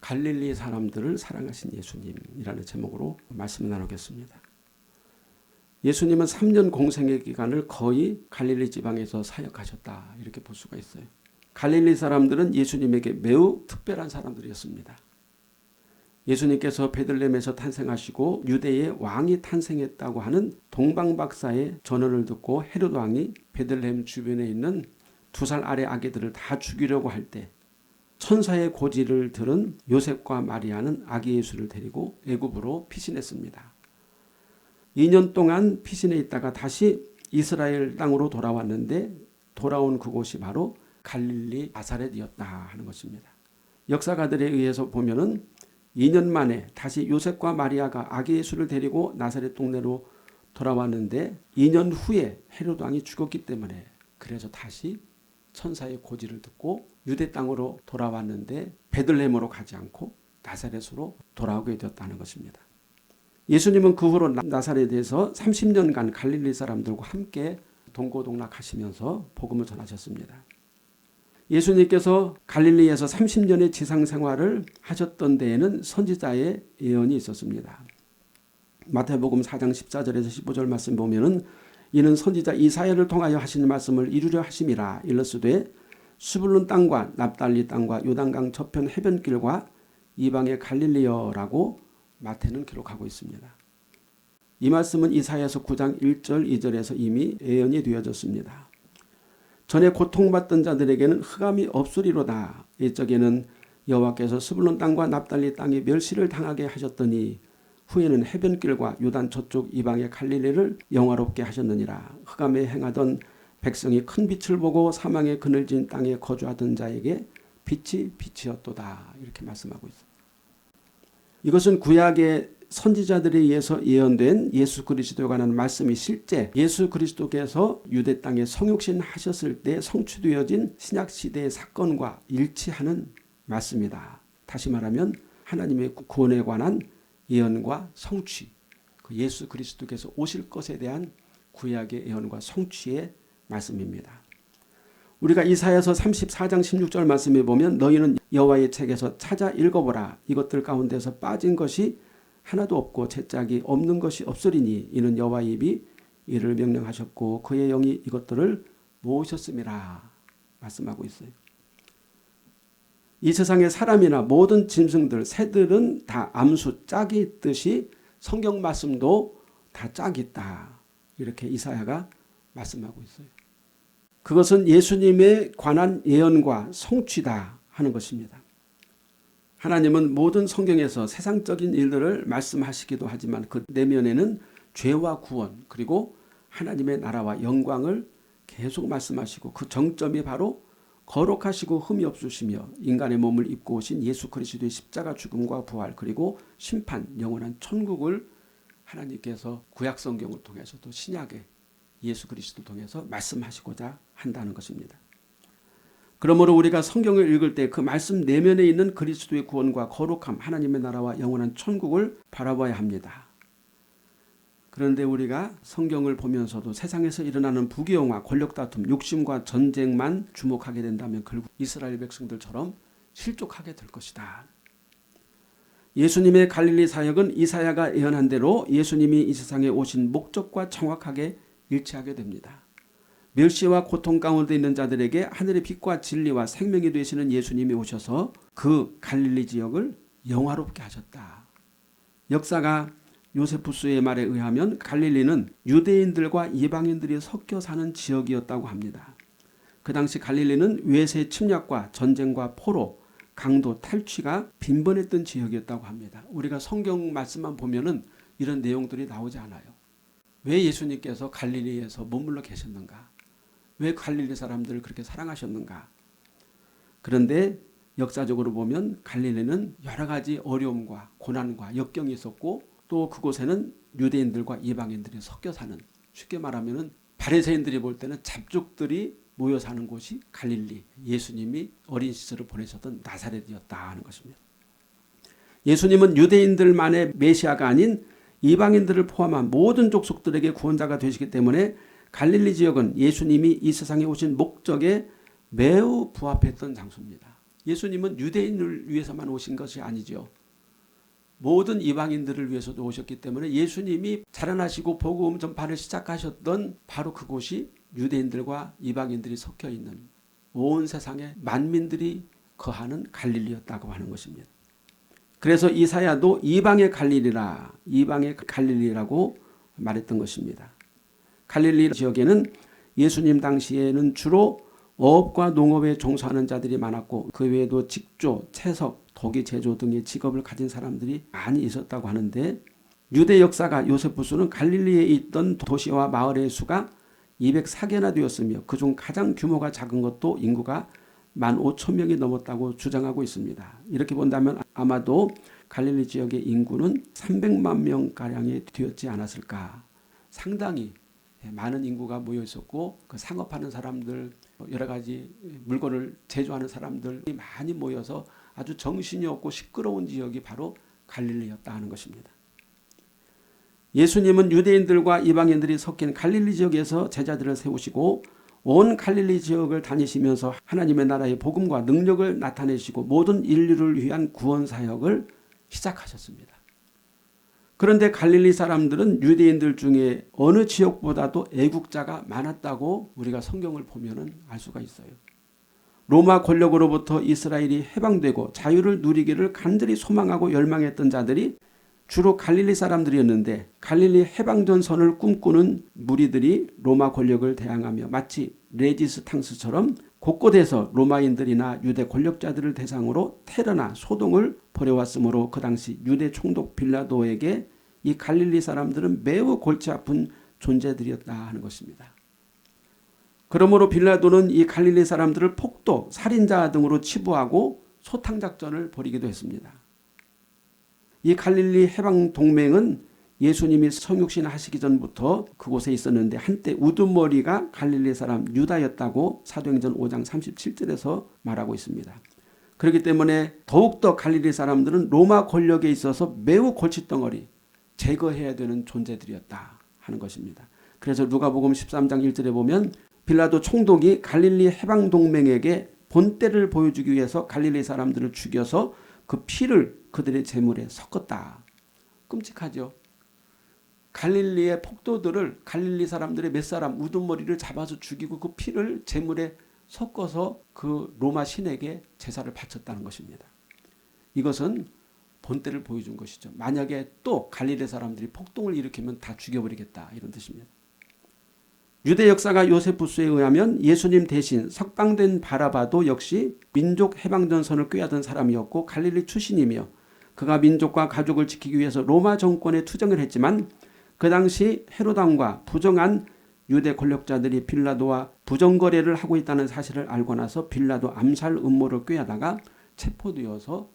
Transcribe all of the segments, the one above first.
갈릴리 사람들을 사랑하신 예수님이라는 제목으로 말씀을 나누겠습니다. 예수님은 3년 공생의 기간을 거의 갈릴리 지방에서 사역하셨다, 이렇게 볼 수가 있어요. 갈릴리 사람들은 예수님에게 매우 특별한 사람들이었습니다. 예수님께서 베들레헴에서 탄생하시고 유대의 왕이 탄생했다고 하는 동방박사의 전언을 듣고 헤롯 왕이 베들레헴 주변에 있는 2살 아래 아기들을 다 죽이려고 할 때 천사의 고지를 들은 요셉과 마리아는 아기 예수를 데리고 애굽으로 피신했습니다. 2년 동안 피신해 있다가 다시 이스라엘 땅으로 돌아왔는데 돌아온 그곳이 바로 갈릴리 나사렛이었다 하는 것입니다. 역사가들에 의해서 보면은 2년 만에 다시 요셉과 마리아가 아기 예수를 데리고 나사렛 동네로 돌아왔는데 2년 후에 헤롯 왕이 죽었기 때문에 그래서 다시 천사의 고지를 듣고 유대 땅으로 돌아왔는데 베들레헴으로 가지 않고 나사렛으로 돌아오게 되었다는 것입니다. 예수님은 그 후로 나사렛에서 30년간 갈릴리 사람들과 함께 동고동락하시면서 복음을 전하셨습니다. 예수님께서 갈릴리에서 30년의 지상 생활을 하셨던 데에는 선지자의 예언이 있었습니다. 마태복음 4장 14절에서 15절 말씀 보면은 이는 선지자 이사야를 통하여 하신 말씀을 이루려 하심이라. 일러스되 수불론 땅과 납달리 땅과 요단강 저편 해변길과 이방의 갈릴리여라고 마태는 기록하고 있습니다. 이 말씀은 이사야서 9장 1절 2절에서 이미 예언이 되어졌습니다. 전에 고통받던 자들에게는 흑암이 없으리로다. 이적에는 여호와께서 스불론 땅과 납달리 땅에 멸시를 당하게 하셨더니 후에는 해변길과 요단 저쪽 이방의 갈릴리를 영화롭게 하셨느니라. 흑암에 행하던 백성이 큰 빛을 보고 사망의 그늘진 땅에 거주하던 자에게 빛이 빛이었도다. 이렇게 말씀하고 있습니다. 이것은 구약의 선지자들에 의해서 예언된 예수 그리스도에 관한 말씀이 실제 예수 그리스도께서 유대 땅에 성육신 하셨을 때 성취되어진 신약시대의 사건과 일치하는 말씀이다. 다시 말하면 하나님의 구원에 관한 예언과 성취, 그 예수 그리스도께서 오실 것에 대한 구약의 예언과 성취의 말씀입니다. 우리가 이사야서 34장 16절 말씀에 보면 너희는 여호와의 책에서 찾아 읽어보라. 이것들 가운데서 빠진 것이 하나도 없고 채짝이 없는 것이 없으리니 이는 여호와의 입이 이를 명령하셨고 그의 영이 이것들을 모으셨음이라 말씀하고 있어요. 이 세상의 사람이나 모든 짐승들, 새들은 다 암수 짝이 있듯이 성경 말씀도 다 짝이 있다. 이렇게 이사야가 말씀하고 있어요. 그것은 예수님에 관한 예언과 성취다 하는 것입니다. 하나님은 모든 성경에서 세상적인 일들을 말씀하시기도 하지만 그 내면에는 죄와 구원 그리고 하나님의 나라와 영광을 계속 말씀하시고 그 정점이 바로 거룩하시고 흠이 없으시며 인간의 몸을 입고 오신 예수 그리스도의 십자가 죽음과 부활 그리고 심판 영원한 천국을 하나님께서 구약 성경을 통해서 또 신약의 예수 그리스도를 통해서 말씀하시고자 한다는 것입니다. 그러므로 우리가 성경을 읽을 때 그 말씀 내면에 있는 그리스도의 구원과 거룩함, 하나님의 나라와 영원한 천국을 바라봐야 합니다. 그런데 우리가 성경을 보면서도 세상에서 일어나는 부귀영화, 권력다툼, 욕심과 전쟁만 주목하게 된다면 결국 이스라엘 백성들처럼 실족하게 될 것이다. 예수님의 갈릴리 사역은 이사야가 예언한 대로 예수님이 이 세상에 오신 목적과 정확하게 일치하게 됩니다. 멸시와 고통 가운데 있는 자들에게 하늘의 빛과 진리와 생명이 되시는 예수님이 오셔서 그 갈릴리 지역을 영화롭게 하셨다. 역사가 요세푸스의 말에 의하면 갈릴리는 유대인들과 이방인들이 섞여 사는 지역이었다고 합니다. 그 당시 갈릴리는 외세 침략과 전쟁과 포로, 강도, 탈취가 빈번했던 지역이었다고 합니다. 우리가 성경 말씀만 보면은 이런 내용들이 나오지 않아요. 왜 예수님께서 갈릴리에서 머물러 계셨는가? 왜 갈릴리 사람들을 그렇게 사랑하셨는가? 그런데 역사적으로 보면 갈릴리는 여러 가지 어려움과 고난과 역경이 있었고 또 그곳에는 유대인들과 이방인들이 섞여 사는, 쉽게 말하면 바리새인들이 볼 때는 잡족들이 모여 사는 곳이 갈릴리, 예수님이 어린 시절을 보내셨던 나사렛이었다 하는 것입니다. 예수님은 유대인들만의 메시아가 아닌 이방인들을 포함한 모든 족속들에게 구원자가 되시기 때문에 갈릴리 지역은 예수님이 이 세상에 오신 목적에 매우 부합했던 장소입니다. 예수님은 유대인을 위해서만 오신 것이 아니죠. 모든 이방인들을 위해서도 오셨기 때문에 예수님이 자라나시고 복음 전파를 시작하셨던 바로 그곳이 유대인들과 이방인들이 섞여 있는 온 세상의 만민들이 거하는 갈릴리였다고 하는 것입니다. 그래서 이사야도 이방의 갈릴리라, 이방의 갈릴리라고 말했던 것입니다. 갈릴리 지역에는 예수님 당시에는 주로 어업과 농업에 종사하는 자들이 많았고 그 외에도 직조, 채석, 도기 제조 등의 직업을 가진 사람들이 많이 있었다고 하는데 유대 역사가 요세푸스는 갈릴리에 있던 도시와 마을의 수가 204개나 되었으며 그중 가장 규모가 작은 것도 인구가 15,000명이 넘었다고 주장하고 있습니다. 이렇게 본다면 아마도 갈릴리 지역의 인구는 300만 명가량이 되었지 않았을까. 상당히 많은 인구가 모여 있었고 그 상업하는 사람들, 여러 가지 물건을 제조하는 사람들이 많이 모여서 아주 정신이 없고 시끄러운 지역이 바로 갈릴리였다 하는 것입니다. 예수님은 유대인들과 이방인들이 섞인 갈릴리 지역에서 제자들을 세우시고 온 갈릴리 지역을 다니시면서 하나님의 나라의 복음과 능력을 나타내시고 모든 인류를 위한 구원 사역을 시작하셨습니다. 그런데 갈릴리 사람들은 유대인들 중에 어느 지역보다도 애국자가 많았다고 우리가 성경을 보면 알 수가 있어요. 로마 권력으로부터 이스라엘이 해방되고 자유를 누리기를 간절히 소망하고 열망했던 자들이 주로 갈릴리 사람들이었는데 갈릴리 해방전선을 꿈꾸는 무리들이 로마 권력을 대항하며 마치 레지스탕스처럼 곳곳에서 로마인들이나 유대 권력자들을 대상으로 테러나 소동을 벌여왔으므로 그 당시 유대 총독 빌라도에게 이 갈릴리 사람들은 매우 골치 아픈 존재들이었다 하는 것입니다. 그러므로 빌라도는 이 갈릴리 사람들을 폭도, 살인자 등으로 치부하고 소탕작전을 벌이기도 했습니다. 이 갈릴리 해방동맹은 예수님이 성육신 하시기 전부터 그곳에 있었는데 한때 우두머리가 갈릴리 사람 유다였다고 사도행전 5장 37절에서 말하고 있습니다. 그렇기 때문에 더욱더 갈릴리 사람들은 로마 권력에 있어서 매우 골칫덩어리, 제거해야 되는 존재들이었다 하는 것입니다. 그래서 누가복음 13장 1절에 보면 빌라도 총독이 갈릴리 해방동맹에게 본때를 보여주기 위해서 갈릴리 사람들을 죽여서 그 피를 그들의 제물에 섞었다. 끔찍하죠. 갈릴리의 폭도들을 갈릴리 사람들의 몇 사람 우두머리를 잡아서 죽이고 그 피를 제물에 섞어서 그 로마 신에게 제사를 바쳤다는 것입니다. 이것은 본때를 보여준 것이죠. 만약에 또 갈릴리 사람들이 폭동을 일으키면 다 죽여버리겠다 이런 뜻입니다. 유대 역사가 요세푸스에 의하면 예수님 대신 석방된 바라바도 역시 민족 해방전선을 꾀하던 사람이었고 갈릴리 출신이며 그가 민족과 가족을 지키기 위해서 로마 정권에 투정을 했지만 그 당시 헤로당과 부정한 유대 권력자들이 빌라도와 부정거래를 하고 있다는 사실을 알고 나서 빌라도 암살 음모를 꾀하다가 체포되어서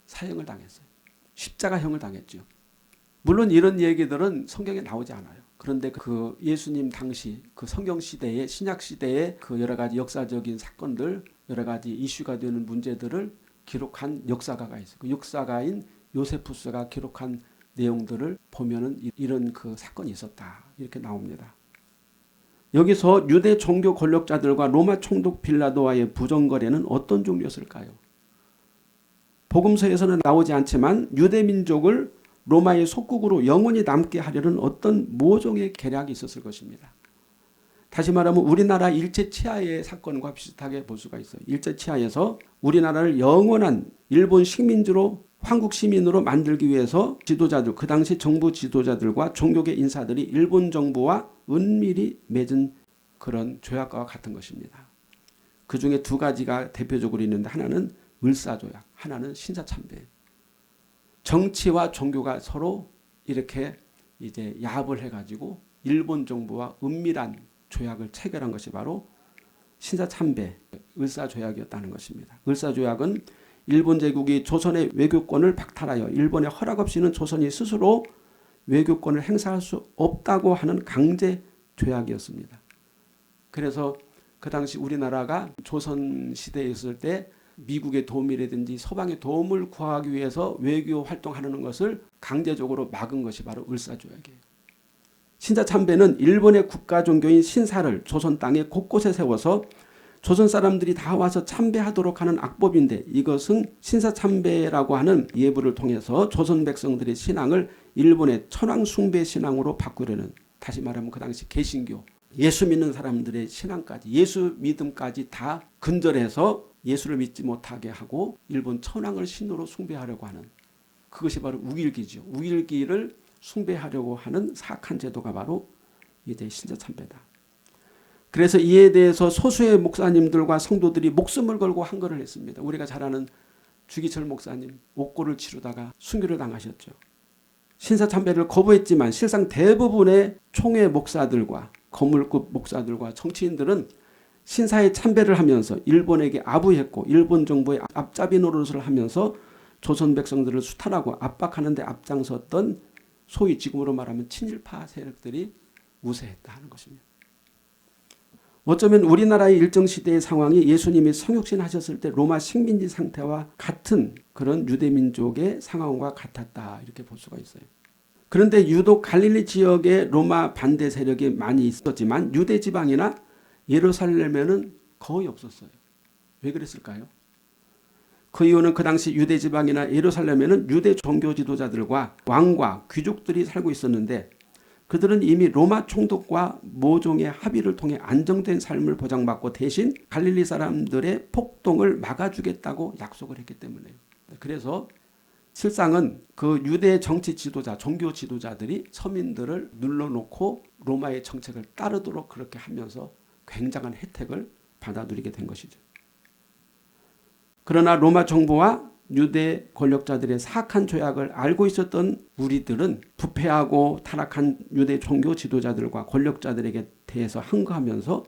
사형을 당했어요. 십자가형을 당했죠. 물론 이런 얘기들은 성경에 나오지 않아요. 그런데 그 예수님 당시 그 성경 시대의 신약 시대의 그 여러 가지 역사적인 사건들, 여러 가지 이슈가 되는 문제들을 기록한 역사가가 있어요. 그 역사가인 요세푸스가 기록한 내용들을 보면은 이런 그 사건이 있었다 이렇게 나옵니다. 여기서 유대 종교 권력자들과 로마 총독 빌라도와의 부정거래는 어떤 종류였을까요? 복음서에서는 나오지 않지만 유대 민족을 로마의 속국으로 영원히 남게 하려는 어떤 모종의 계략이 있었을 것입니다. 다시 말하면 우리나라 일제치하의 사건과 비슷하게 볼 수가 있어요. 일제치하에서 우리나라를 영원한 일본 식민지로 한국 시민으로 만들기 위해서 지도자들, 그 당시 정부 지도자들과 종교계 인사들이 일본 정부와 은밀히 맺은 그런 조약과 같은 것입니다. 그 중에 두 가지가 대표적으로 있는데 하나는 을사조약, 하나는 신사참배. 정치와 종교가 서로 이렇게 이제 야합을 해가지고 일본 정부와 은밀한 조약을 체결한 것이 바로 신사참배, 을사조약이었다는 것입니다. 을사조약은 일본 제국이 조선의 외교권을 박탈하여 일본의 허락 없이는 조선이 스스로 외교권을 행사할 수 없다고 하는 강제 조약이었습니다. 그래서 그 당시 우리나라가 조선 시대에 있을 때 미국의 도움이라든지 서방의 도움을 구하기 위해서 외교 활동하는 것을 강제적으로 막은 것이 바로 을사조약이에요. 신사참배는 일본의 국가 종교인 신사를 조선 땅에 곳곳에 세워서 조선 사람들이 다 와서 참배하도록 하는 악법인데 이것은 신사참배라고 하는 예불을 통해서 조선 백성들의 신앙을 일본의 천황숭배 신앙으로 바꾸려는, 다시 말하면 그 당시 개신교, 예수 믿는 사람들의 신앙까지, 예수 믿음까지 다 근절해서 예수를 믿지 못하게 하고 일본 천황을 신으로 숭배하려고 하는, 그것이 바로 우일기죠. 우일기를 숭배하려고 하는 사악한 제도가 바로 이제 신사참배다. 그래서 이에 대해서 소수의 목사님들과 성도들이 목숨을 걸고 항거를 했습니다. 우리가 잘 아는 주기철 목사님 옥고를 치르다가 순교를 당하셨죠. 신사참배를 거부했지만 실상 대부분의 총회 목사들과 거물급 목사들과 정치인들은 신사에 참배를 하면서 일본에게 아부했고 일본 정부의 앞잡이 노릇을 하면서 조선 백성들을 수탈하고 압박하는 데 앞장섰던 소위 지금으로 말하면 친일파 세력들이 우세했다 하는 것입니다. 어쩌면 우리나라의 일정시대의 상황이 예수님이 성육신 하셨을 때 로마 식민지 상태와 같은 그런 유대민족의 상황과 같았다 이렇게 볼 수가 있어요. 그런데 유독 갈릴리 지역에 로마 반대 세력이 많이 있었지만 유대 지방이나 예루살렘에는 거의 없었어요. 왜 그랬을까요? 그 이유는 그 당시 유대 지방이나 예루살렘에는 유대 종교 지도자들과 왕과 귀족들이 살고 있었는데 그들은 이미 로마 총독과 모종의 합의를 통해 안정된 삶을 보장받고 대신 갈릴리 사람들의 폭동을 막아주겠다고 약속을 했기 때문에요. 그래서 실상은 그 유대 정치 지도자, 종교 지도자들이 서민들을 눌러놓고 로마의 정책을 따르도록 그렇게 하면서 굉장한 혜택을 받아 누리게 된 것이죠. 그러나 로마 정부와 유대 권력자들의 사악한 조약을 알고 있었던 우리들은 부패하고 타락한 유대 종교 지도자들과 권력자들에게 대해서 항거하면서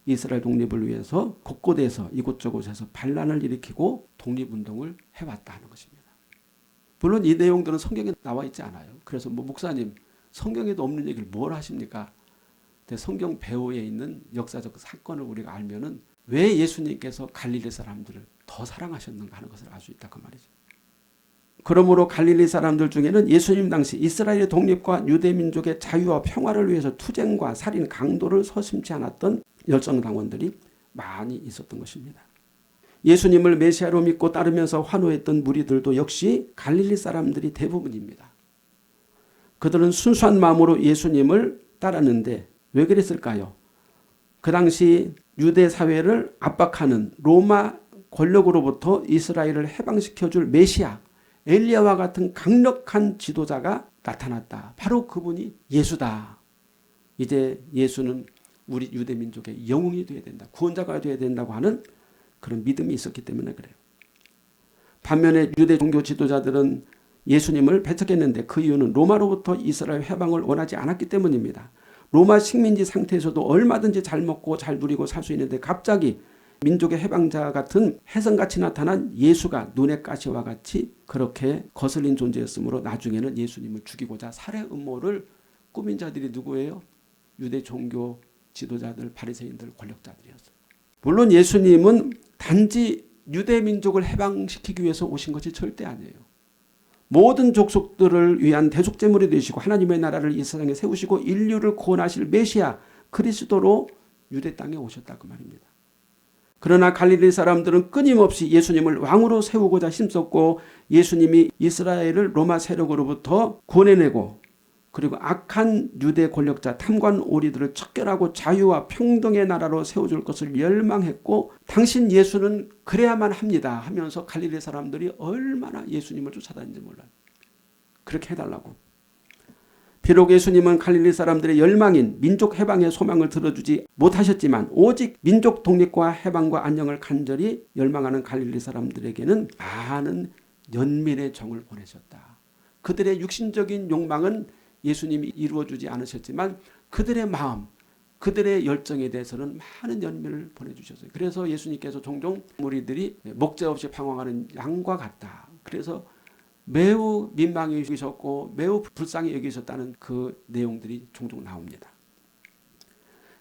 이스라엘 독립을 위해서 곳곳에서 이곳저곳에서 반란을 일으키고 독립운동을 해왔다는 것입니다. 물론 이 내용들은 성경에 나와 있지 않아요. 그래서 목사님 성경에도 없는 얘기를 뭘 하십니까? 성경 배후에 있는 역사적 사건을 우리가 알면은 왜 예수님께서 갈릴리 사람들을 더 사랑하셨는가 하는 것을 알 수 있다 그 말이죠. 그러므로 갈릴리 사람들 중에는 예수님 당시 이스라엘의 독립과 유대민족의 자유와 평화를 위해서 투쟁과 살인, 강도를 서슴지 않았던 열성당원들이 많이 있었던 것입니다. 예수님을 메시아로 믿고 따르면서 환호했던 무리들도 역시 갈릴리 사람들이 대부분입니다. 그들은 순수한 마음으로 예수님을 따랐는데 왜 그랬을까요? 그 당시 유대 사회를 압박하는 로마 권력으로부터 이스라엘을 해방시켜줄 메시아, 엘리야와 같은 강력한 지도자가 나타났다. 바로 그분이 예수다. 이제 예수는 우리 유대민족의 영웅이 되어야 된다. 구원자가 되어야 된다고 하는 그런 믿음이 있었기 때문에 그래요. 반면에 유대 종교 지도자들은 예수님을 배척했는데 그 이유는 로마로부터 이스라엘 해방을 원하지 않았기 때문입니다. 로마 식민지 상태에서도 얼마든지 잘 먹고 잘 누리고 살 수 있는데 갑자기 민족의 해방자 같은 혜성같이 나타난 예수가 눈의 가시와 같이 그렇게 거슬린 존재였으므로 나중에는 예수님을 죽이고자 살해 음모를 꾸민 자들이 누구예요? 유대 종교 지도자들, 바리새인들, 권력자들이었어요. 물론 예수님은 단지 유대 민족을 해방시키기 위해서 오신 것이 절대 아니에요. 모든 족속들을 위한 대속제물이 되시고 하나님의 나라를 이 세상에 세우시고 인류를 구원하실 메시아 그리스도로 유대 땅에 오셨다 그 말입니다. 그러나 갈릴리 사람들은 끊임없이 예수님을 왕으로 세우고자 힘썼고 예수님이 이스라엘을 로마 세력으로부터 구원해내고 그리고 악한 유대 권력자 탐관 오리들을 척결하고 자유와 평등의 나라로 세워줄 것을 열망했고 당신 예수는 그래야만 합니다 하면서 갈릴리 사람들이 얼마나 예수님을 쫓아다니는지 몰라요. 그렇게 해달라고. 비록 예수님은 갈릴리 사람들의 열망인 민족 해방의 소망을 들어주지 못하셨지만 오직 민족 독립과 해방과 안녕을 간절히 열망하는 갈릴리 사람들에게는 많은 연민의 정을 보내셨다. 그들의 육신적인 욕망은 예수님이 이루어주지 않으셨지만 그들의 마음, 그들의 열정에 대해서는 많은 연민을 보내주셨어요. 그래서 예수님께서 종종 무리들이 목재 없이 방황하는 양과 같다. 그래서 매우 민망히 여기셨고 매우 불쌍히 여기셨다는 그 내용들이 종종 나옵니다.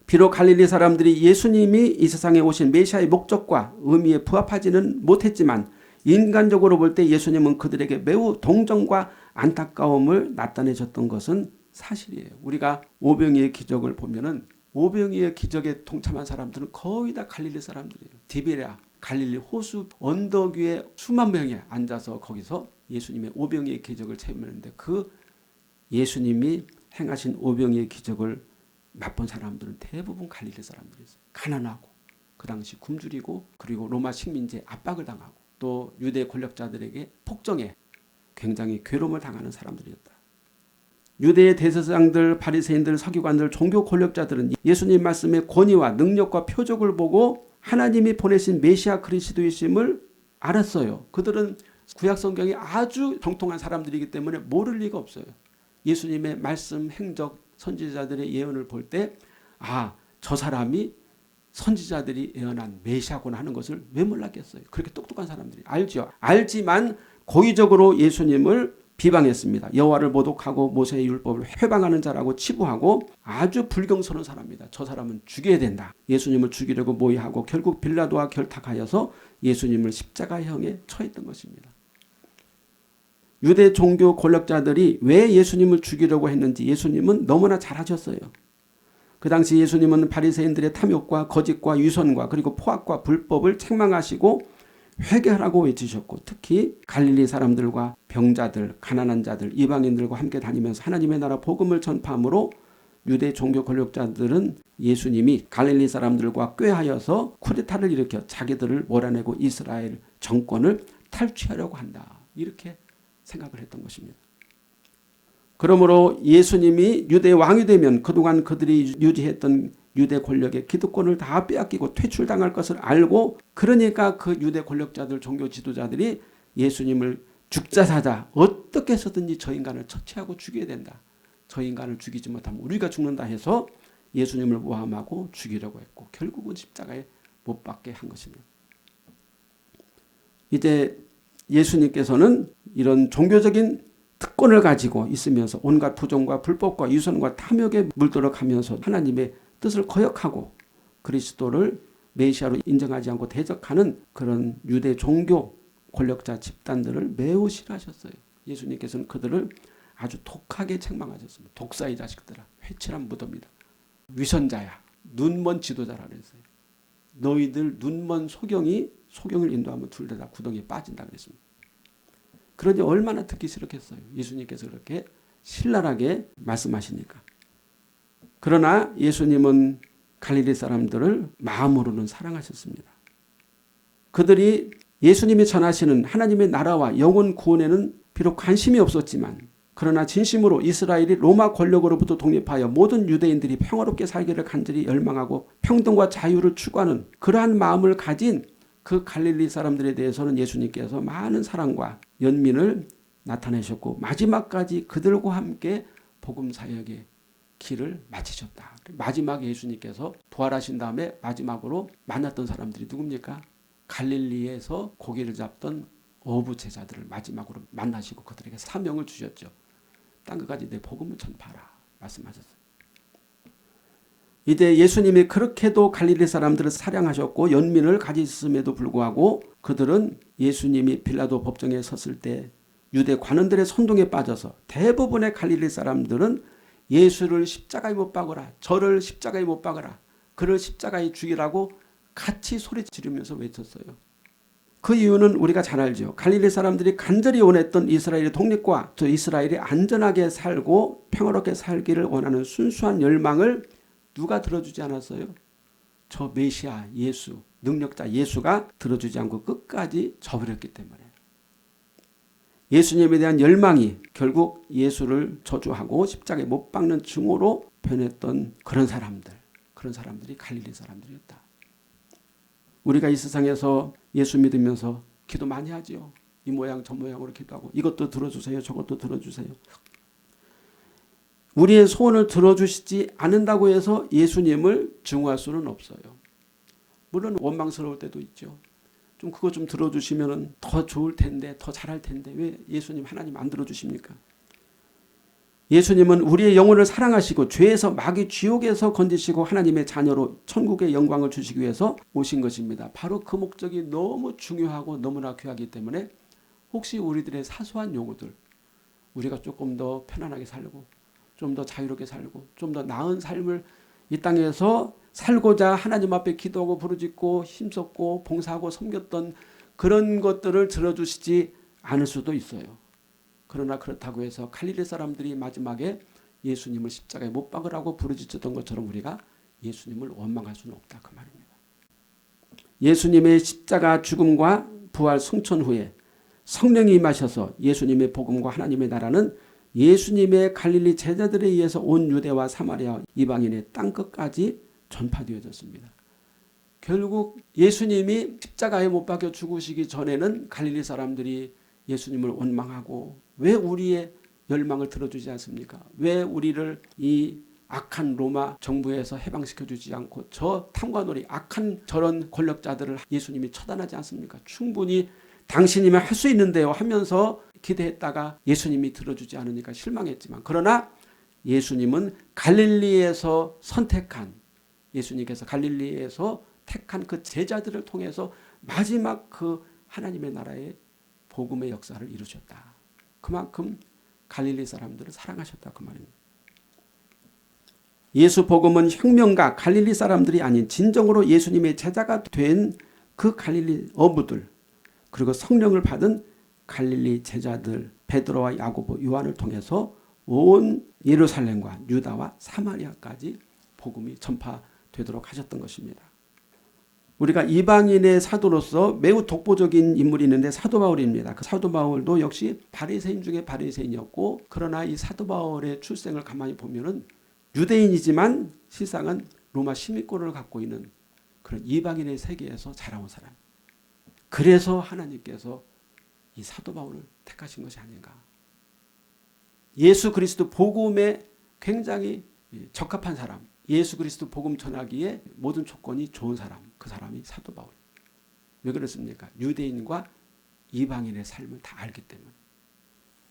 비록 갈릴리 사람들이 예수님이 이 세상에 오신 메시아의 목적과 의미에 부합하지는 못했지만 인간적으로 볼 때 예수님은 그들에게 매우 동정과 안타까움을 나타내셨던 것은 사실이에요. 우리가 오병이의 기적을 보면은 오병이의 기적에 동참한 사람들은 거의 다 갈릴리 사람들이에요. 디베랴, 갈릴리 호수 언덕 위에 수만 명이 앉아서 거기서 예수님의 오병이의 기적을 체험했는데 그 예수님이 행하신 오병이의 기적을 맛본 사람들은 대부분 갈릴리 사람들이었어요. 가난하고 그 당시 굶주리고 그리고 로마 식민지에 압박을 당하고 또 유대 권력자들에게 폭정에 굉장히 괴로움을 당하는 사람들이었다. 유대의 대제사장들, 바리새인들, 서기관들, 종교 권력자들은 예수님 말씀의 권위와 능력과 표적을 보고 하나님이 보내신 메시아 그리스도이심을 알았어요. 그들은 구약 성경이 아주 정통한 사람들이기 때문에 모를 리가 없어요. 예수님의 말씀, 행적, 선지자들의 예언을 볼 때 저 사람이 선지자들이 예언한 메시아구나 하는 것을 왜 몰랐겠어요. 그렇게 똑똑한 사람들이 알죠. 알지만 고의적으로 예수님을 비방했습니다. 여호와를 모독하고 모세의 율법을 회방하는 자라고 치부하고 아주 불경스러운 사람입니다. 저 사람은 죽여야 된다. 예수님을 죽이려고 모의하고 결국 빌라도와 결탁하여서 예수님을 십자가형에 처했던 것입니다. 유대 종교 권력자들이 왜 예수님을 죽이려고 했는지 예수님은 너무나 잘 아셨어요. 그 당시 예수님은 바리새인들의 탐욕과 거짓과 유선과 그리고 포악과 불법을 책망하시고 회개하라고 외치셨고 특히 갈릴리 사람들과 병자들, 가난한 자들, 이방인들과 함께 다니면서 하나님의 나라 복음을 전파함으로 유대 종교 권력자들은 예수님이 갈릴리 사람들과 꾀하여서 쿠데타를 일으켜 자기들을 몰아내고 이스라엘 정권을 탈취하려고 한다. 이렇게 생각을 했던 것입니다. 그러므로 예수님이 유대 왕이 되면 그동안 그들이 유지했던 유대 권력의 기득권을 다 빼앗기고 퇴출당할 것을 알고 그러니까 그 유대 권력자들 종교 지도자들이 예수님을 죽자 사자 어떻게 해서든지 저 인간을 처치하고 죽여야 된다. 저 인간을 죽이지 못하면 우리가 죽는다 해서 예수님을 모함하고 죽이려고 했고 결국은 십자가에 못 박게 한 것입니다. 이제 예수님께서는 이런 종교적인 특권을 가지고 있으면서 온갖 부정과 불법과 유선과 탐욕에 물들어 가면서 하나님의 뜻을 거역하고 그리스도를 메시아로 인정하지 않고 대적하는 그런 유대 종교 권력자 집단들을 매우 싫어하셨어요. 예수님께서는 그들을 아주 독하게 책망하셨습니다. 독사의 자식들아, 회칠한 무덤이다. 위선자야, 눈먼 지도자라 그랬어요. 너희들 눈먼 소경을 인도하면 둘 다 구덩이에 빠진다 그랬습니다. 그러니 얼마나 듣기 싫었겠어요. 예수님께서 그렇게 신랄하게 말씀하시니까. 그러나 예수님은 갈릴리 사람들을 마음으로는 사랑하셨습니다. 그들이 예수님이 전하시는 하나님의 나라와 영혼 구원에는 비록 관심이 없었지만 그러나 진심으로 이스라엘이 로마 권력으로부터 독립하여 모든 유대인들이 평화롭게 살기를 간절히 열망하고 평등과 자유를 추구하는 그러한 마음을 가진 그 갈릴리 사람들에 대해서는 예수님께서 많은 사랑과 연민을 나타내셨고 마지막까지 그들과 함께 복음 사역의 길을 마치셨다. 마지막에 예수님께서 부활하신 다음에 마지막으로 만났던 사람들이 누굽니까? 갈릴리에서 고기를 잡던 어부 제자들을 마지막으로 만나시고 그들에게 사명을 주셨죠. 땅 끝까지 내 복음을 전파하라 말씀하셨어요. 이제 예수님이 그렇게도 갈릴리 사람들을 사랑하셨고 연민을 가지셨음에도 불구하고 그들은 예수님이 빌라도 법정에 섰을 때 유대 관원들의 선동에 빠져서 대부분의 갈릴리 사람들은 예수를 십자가에 못 박으라, 저를 십자가에 못 박으라, 그를 십자가에 죽이라고 같이 소리 지르면서 외쳤어요. 그 이유는 우리가 잘 알죠. 갈릴리 사람들이 간절히 원했던 이스라엘의 독립과 또 이스라엘이 안전하게 살고 평화롭게 살기를 원하는 순수한 열망을 누가 들어주지 않았어요? 저 메시아 예수, 능력자 예수가 들어주지 않고 끝까지 저버렸기 때문에 예수님에 대한 열망이 결국 예수를 저주하고 십자가에 못 박는 증오로 변했던 그런 사람들이 갈릴리 사람들이었다. 우리가 이 세상에서 예수 믿으면서 기도 많이 하죠. 이 모양 저 모양으로 기도하고 이것도 들어주세요. 저것도 들어주세요. 우리의 소원을 들어주시지 않는다고 해서 예수님을 증오할 수는 없어요. 물론 원망스러울 때도 있죠. 좀 그거 좀 들어주시면 더 좋을 텐데, 더 잘할 텐데 왜 예수님 하나님 안 들어주십니까? 예수님은 우리의 영혼을 사랑하시고 죄에서 마귀 지옥에서 건지시고 하나님의 자녀로 천국의 영광을 주시기 위해서 오신 것입니다. 바로 그 목적이 너무 중요하고 너무나 귀하기 때문에 혹시 우리들의 사소한 요구들, 우리가 조금 더 편안하게 살고 좀 더 자유롭게 살고 좀 더 나은 삶을 이 땅에서 살고자 하나님 앞에 기도하고 부르짖고 힘썼고 봉사하고 섬겼던 그런 것들을 들어주시지 않을 수도 있어요. 그러나 그렇다고 해서 갈릴리 사람들이 마지막에 예수님을 십자가에 못 박으라고 부르짖었던 것처럼 우리가 예수님을 원망할 수는 없다 그 말입니다. 예수님의 십자가 죽음과 부활 승천 후에 성령이 임하셔서 예수님의 복음과 하나님의 나라는 예수님의 갈릴리 제자들에 의해서 온 유대와 사마리아 이방인의 땅끝까지 전파되어졌습니다. 결국 예수님이 십자가에 못 박혀 죽으시기 전에는 갈릴리 사람들이 예수님을 원망하고 왜 우리의 열망을 들어주지 않습니까? 왜 우리를 이 악한 로마 정부에서 해방시켜주지 않고 저 탐관오리 악한 저런 권력자들을 예수님이 처단하지 않습니까? 충분히 당신이면 할 수 있는데요 하면서 기대했다가 예수님이 들어주지 않으니까 실망했지만 그러나 예수님은 갈릴리에서 선택한 예수님께서 갈릴리에서 택한 그 제자들을 통해서 마지막 그 하나님의 나라의 복음의 역사를 이루셨다. 그만큼 갈릴리 사람들을 사랑하셨다 그 말입니다. 예수 복음은 혁명가 갈릴리 사람들이 아닌 진정으로 예수님의 제자가 된 그 갈릴리 어부들 그리고 성령을 받은 갈릴리 제자들 베드로와 야고보 요한을 통해서 온 예루살렘과 유다와 사마리아까지 복음이 전파되도록 하셨던 것입니다. 우리가 이방인의 사도로서 매우 독보적인 인물이 있는데 사도 바울입니다. 그 사도 바울도 역시 바리새인 중에 바리새인이었고 그러나 이 사도 바울의 출생을 가만히 보면은 유대인이지만 실상은 로마 시민권을 갖고 있는 그런 이방인의 세계에서 자라온 사람. 그래서 하나님께서 이 사도 바울을 택하신 것이 아닌가. 예수 그리스도 복음에 굉장히 적합한 사람. 예수 그리스도 복음 전하기에 모든 조건이 좋은 사람. 그 사람이 사도 바울. 왜 그렇습니까? 유대인과 이방인의 삶을 다 알기 때문에.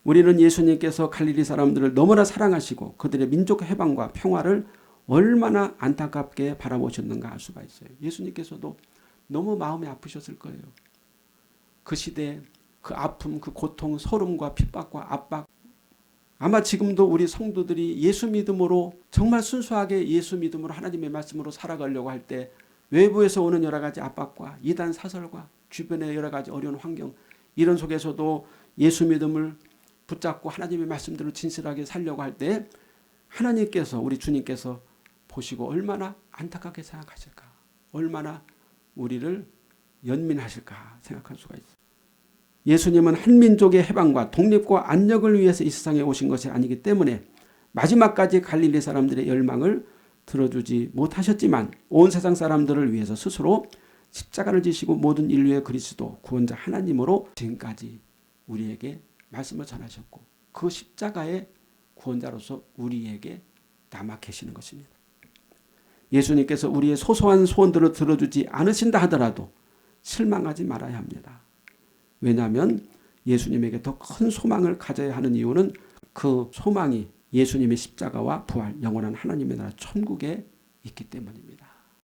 우리는 예수님께서 갈릴리 사람들을 너무나 사랑하시고 그들의 민족 해방과 평화를 얼마나 안타깝게 바라보셨는가 알 수가 있어요. 예수님께서도 너무 마음이 아프셨을 거예요. 그 시대에 그 아픔, 그 고통, 서름과 핍박과 압박 아마 지금도 우리 성도들이 예수 믿음으로 정말 순수하게 예수 믿음으로 하나님의 말씀으로 살아가려고 할 때 외부에서 오는 여러 가지 압박과 이단 사설과 주변의 여러 가지 어려운 환경 이런 속에서도 예수 믿음을 붙잡고 하나님의 말씀대로 진실하게 살려고 할 때 하나님께서 우리 주님께서 보시고 얼마나 안타깝게 생각하실까 얼마나 우리를 연민하실까 생각할 수가 있어요. 예수님은 한 민족의 해방과 독립과 안녕을 위해서 이 세상에 오신 것이 아니기 때문에 마지막까지 갈릴리 사람들의 열망을 들어주지 못하셨지만 온 세상 사람들을 위해서 스스로 십자가를 지시고 모든 인류의 그리스도 구원자 하나님으로 지금까지 우리에게 말씀을 전하셨고 그 십자가의 구원자로서 우리에게 남아 계시는 것입니다. 예수님께서 우리의 소소한 소원들을 들어주지 않으신다 하더라도 실망하지 말아야 합니다. 왜냐하면 예수님에게 더 큰 소망을 가져야 하는 이유는 그 소망이 예수님의 십자가와 부활, 영원한 하나님의 나라 천국에 있기 때문입니다.